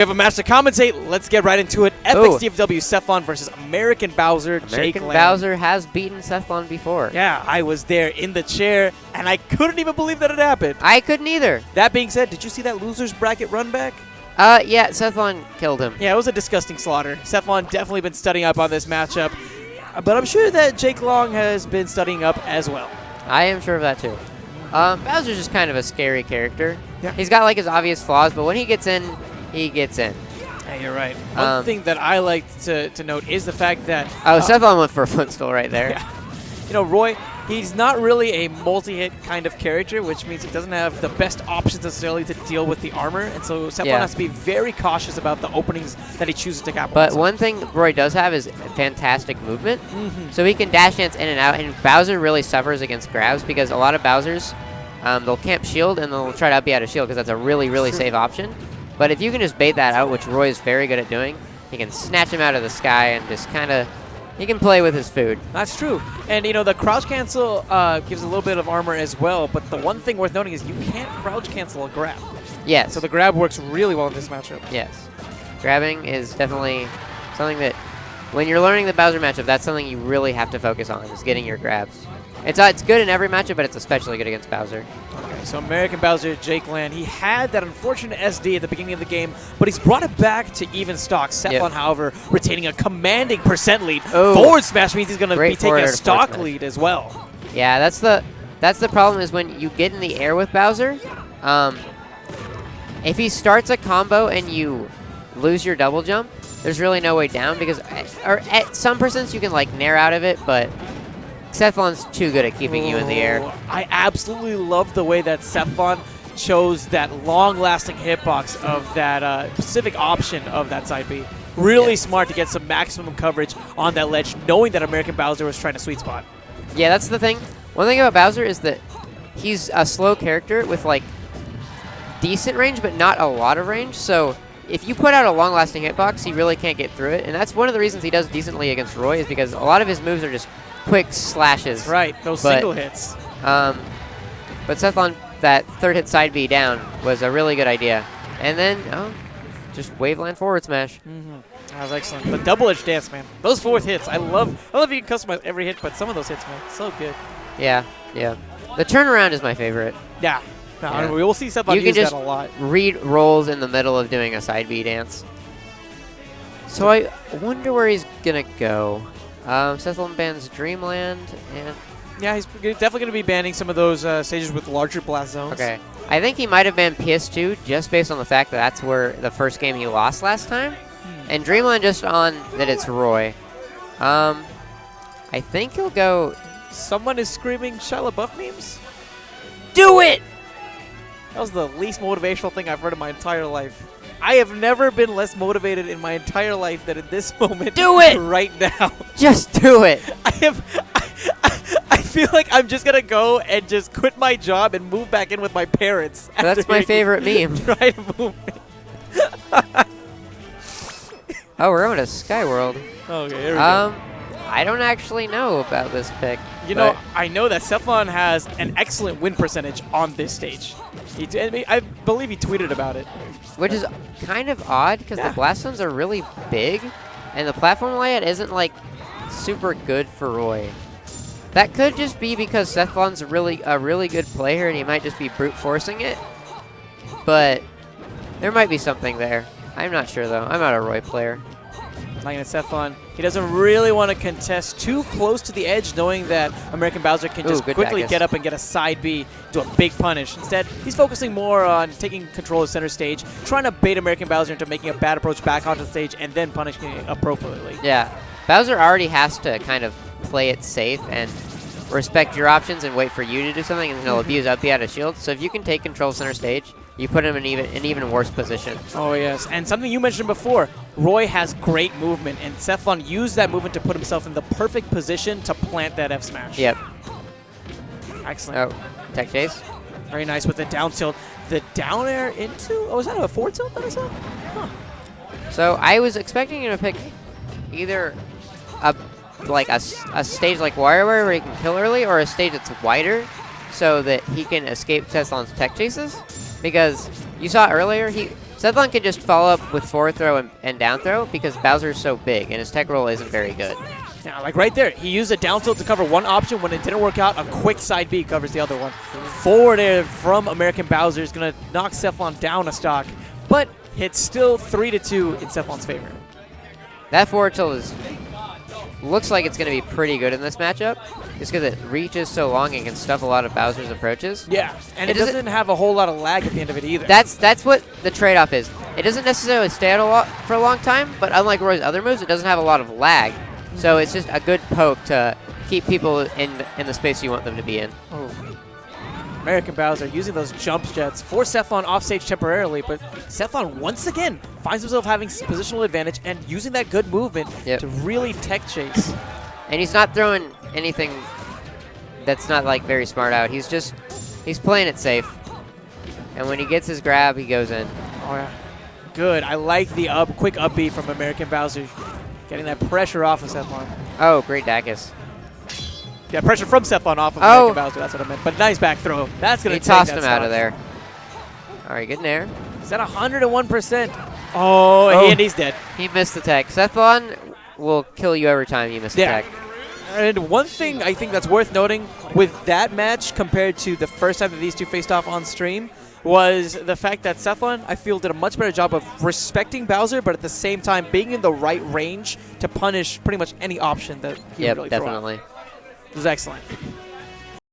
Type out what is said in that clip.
We have a match to commentate. Let's get right into it. FX DFW Sethlon versus American Bowser. American Bowser has beaten Sethlon before. Yeah, I was there in the chair, and I couldn't even believe that it happened. I couldn't either. That being said, did you see that loser's bracket run back? Yeah, Sethlon killed him. Yeah, it was a disgusting slaughter. Sethlon definitely been studying up on this matchup, but I'm sure that Jake Long has been studying up as well. I am sure of that too. Bowser's just kind of a scary character. Yeah. He's got like his obvious flaws, but when he gets in, he gets in. Yeah, you're right. One thing that I like to note is the fact that... Sethlon went for a footstool right there. Yeah. You know, Roy, he's not really a multi-hit kind of character, which means he doesn't have the best options necessarily to deal with the armor, and so Sethlon has to be very cautious about the openings that he chooses to capitalize on. But one thing Roy does have is fantastic movement, so he can dash dance in and out, and Bowser really suffers against grabs because a lot of Bowsers, they'll camp shield and they'll try to be out of shield because that's a really, really safe option. But if you can just bait that out, which Roy is very good at doing, he can snatch him out of the sky and just kind of, he can play with his food. That's true. And, you know, the crouch cancel gives a little bit of armor as well, but the one thing worth noting is you can't crouch cancel a grab. Yes. So the grab works really well in this matchup. Yes. Grabbing is definitely something that, when you're learning the Bowser matchup, that's something you really have to focus on, is getting your grabs. It's good in every matchup, but it's especially good against Bowser. Okay, so American Bowser, Jake Land, he had that unfortunate SD at the beginning of the game, but he's brought it back to even stock. Sethlon, however, retaining a commanding percent lead. Forward smash means he's going to be taking a stock lead as well. Yeah, that's the problem is when you get in the air with Bowser, if he starts a combo and you lose your double jump, there's really no way down because, or at some percents you can like nair out of it, but Sethlon's too good at keeping you in the air. I absolutely love the way that Sethlon chose that long-lasting hitbox of that specific option of that side B. Really smart to get some maximum coverage on that ledge, knowing that American Bowser was trying to sweet spot. Yeah, that's the thing. One thing about Bowser is that he's a slow character with like decent range, but not a lot of range. So if you put out a long-lasting hitbox, he really can't get through it. And that's one of the reasons he does decently against Roy is because a lot of his moves are just quick slashes. Right, those single hits. But Sethlon, that third hit side B down was a really good idea. And then, just waveland forward smash. That was excellent. The double edge dance, man. Those fourth hits, I love you can customize every hit, but some of those hits, man, so good. Yeah, yeah. The turnaround is my favorite. Yeah. No, we will see Sethlon use that a lot. You can just read rolls in the middle of doing a side B dance. So I wonder where he's going to go. Sethlon bans Dreamland, and yeah, he's definitely going to be banning some of those stages with larger blast zones. Okay, I think he might have banned PS2 just based on the fact that that's where the first game he lost last time, and Dreamland just on that it's Roy. I think he'll go. Someone is screaming Shia LaBeouf memes. Do it! That was the least motivational thing I've heard in my entire life. I have never been less motivated in my entire life than in this moment. Do it right now. Just do it. I feel like I'm just gonna go and just quit my job and move back in with my parents. That's my favorite meme. Try to move me. Oh, we're going to Skyworld. Okay, here we go. I don't actually know about this pick. You know, I know that Sethlon has an excellent win percentage on this stage. I believe he tweeted about it. Which is kind of odd because the blast zones are really big, and the platform layout isn't like super good for Roy. That could just be because Sethlon's a really good player, and he might just be brute forcing it. But there might be something there. I'm not sure though. I'm not a Roy player. Looking at Sethlon, he doesn't really want to contest too close to the edge, knowing that American Bowser can just quickly get up and get a side B, do a big punish. Instead, he's focusing more on taking control of center stage, trying to bait American Bowser into making a bad approach back onto the stage, and then punishing it appropriately. Yeah, Bowser already has to kind of play it safe and respect your options and wait for you to do something, and then he'll abuse up B out of shield. So if you can take control of center stage, you put him in an even worse position. Oh, yes. And something you mentioned before, Roy has great movement, and Sethlon used that movement to put himself in the perfect position to plant that F smash. Yep. Excellent. Oh, tech chase. Very nice with the down tilt. The down air into, is that a forward tilt that I saw? Huh. So I was expecting him to pick either a stage like WarioWare where he can kill early, or a stage that's wider so that he can escape Sethlon's tech chases. Because you saw earlier, Sethlon can just follow up with forward throw and down throw because Bowser's so big and his tech roll isn't very good. Yeah, like right there, he used a down tilt to cover one option. When it didn't work out, a quick side B covers the other one. Forward air from American Bowser is going to knock Sethlon down a stock, but it's still 3-2 in Sethlon's favor. That forward tilt looks like it's going to be pretty good in this matchup just because it reaches so long and can stuff a lot of Bowser's approaches. Yeah, and it doesn't have a whole lot of lag at the end of it either. That's what the trade-off is. It doesn't necessarily stay out for a long time, but unlike Roy's other moves, it doesn't have a lot of lag. So it's just a good poke to keep people in the space you want them to be in. Oh. American Bowser using those jump jets for Sethlon offstage temporarily, but Sethlon once again finds himself having positional advantage and using that good movement to really tech chase. And he's not throwing anything that's not like very smart out. He's playing it safe. And when he gets his grab, he goes in. Oh yeah, good. I like the quick up B from American Bowser, getting that pressure off of Sethlon. Oh, great Dacus. Yeah, pressure from Sethlon off of American Bowser. That's what I meant. But nice back throw. That's going to take that tossed him out of there. All right, good in there. He's at 101%. Oh, and he's dead. He missed the tech. Sethlon will kill you every time you miss the tech. And one thing I think that's worth noting with that match compared to the first time that these two faced off on stream was the fact that Sethlon, I feel, did a much better job of respecting Bowser, but at the same time being in the right range to punish pretty much any option that he would really throw out. Definitely. It was excellent.